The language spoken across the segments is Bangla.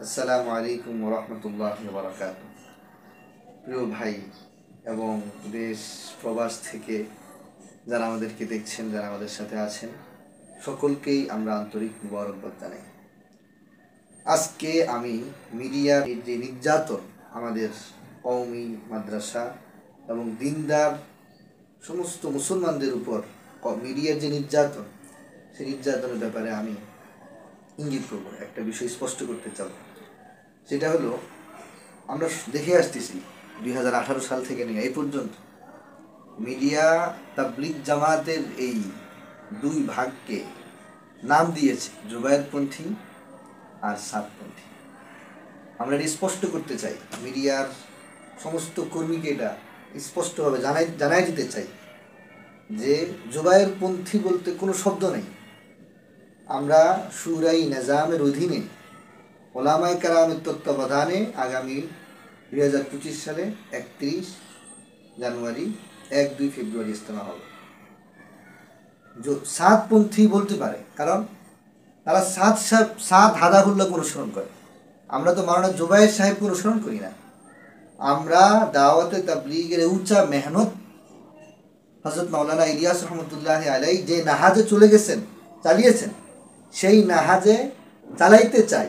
আসসালামু আলাইকুম ওয়া রাহমাতুল্লাহি ওয়া বারাকাতুহু। প্রিয় ভাই এবং দেশ প্রবাস থেকে যারা আমাদেরকে দেখছেন, যারা আমাদের সাথে আছেন, সকলকেই আমরা আন্তরিক মুবারকবাদ জানাই। আজকে আমি মিডিয়ার যে নির্যাতন আমাদের কওমি মাদ্রাসা এবং দিনদার সমস্ত মুসলমানদের উপর মিডিয়ার যে নির্যাতন, সেই নির্যাতনের ব্যাপারে আমি ইঙ্গিত করব, একটা বিষয় স্পষ্ট করতে চাই। সেটা হলো, আমরা দেখে আসতেছি 2018 সাল থেকে নিয়ে এই পর্যন্ত মিডিয়া তাবলিগ জামাতের এই দুই ভাগকে নাম দিয়েছে জুবায়েরপন্থী আর সাদপন্থী। আমরা এটা স্পষ্ট করতে চাই, মিডিয়ার সমস্ত কর্মীকে এটা স্পষ্টভাবে জানাই দিতে চাই যে জুবায়েরপন্থী বলতে কোনো শব্দ নেই। আমরা শুরাই নিজামের অধীনে ওলামায়ে কেরামের তত্ত্বাবধানে আগামী 2025 সালে 31 জানুয়ারি 1-2 ফেব্রুয়ারি ইজতেমা হবে। সাদপন্থী বলতে পারে, কারণ তারা সাদ হাদাহুল্লাহকে অনুসরণ করে। আমরা তো মাওলানা জুবায়ের সাহেবকে অনুসরণ করি না। আমরা দাওয়াতে তাবলীগের উঁচা মেহনত হযরত মাওলানা ইলিয়াস রহমতুল্লাহ আলাইহি যে নাহাজে চলে গেছেন, চালিয়েছেন, সেই নাহাজে চালাইতে চাই।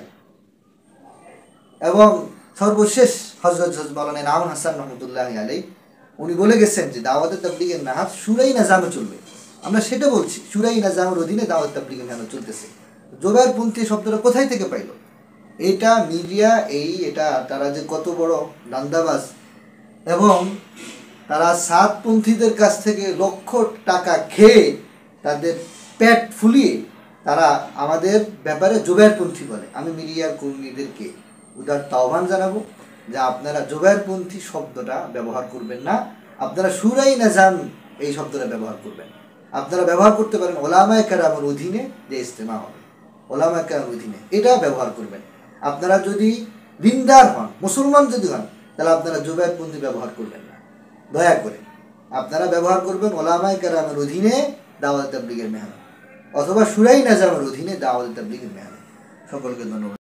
এবং সর্বশেষ হযরত মাওলানা ইনামুল হাসান রহমতুল্লাহ আলাইহি উনি বলে গেছেন যে দাওয়াতে তাবলীগের নাহাজ শুরাই নিজামে চলবে। আমরা সেটা বলছি, শুরাই নিজামের অধীনে দাওয়াত তাবলীগের নাহাজ চলতেছে। জুবায়েরপন্থী শব্দটা কোথায় থেকে পাইল? এটা মিডিয়া, এটা তারা যে কত বড় দান্দাবাজ, এবং তারা সাদপন্থীদের কাছ থেকে লক্ষ টাকা খেয়ে তাদের পেট ফুলিয়ে তারা আমাদের ব্যাপারে জুবায়েরপন্থী বলে। আমি মিডিয়ার কর্মীদেরকে উদাত্ত আহ্বান জানাবো যে আপনারা জুবায়েরপন্থী শব্দটা ব্যবহার করবেন না, আপনারা শুরাই নিজাম এই শব্দটা ব্যবহার করবেন। আপনারা ব্যবহার করতে পারেন ওলামায়ে কেরামের অধীনে যে ইজতেমা হবে, ওলামায়ে কেরামের অধীনে, এটা ব্যবহার করবেন। আপনারা যদি দিনদার হন, মুসলমান যদি হন, তাহলে আপনারা জুবায়েরপন্থী ব্যবহার করবেন না, দয়া করে। আপনারা ব্যবহার করবেন ওলামায়ে কেরামের অধীনে দাওয়াত তাবলীগের মেহনত, অথবা শুরাই নিজামের অধীনে দাওয়াত তাবলীগের মেহনত। সকলকে ধন্যবাদ।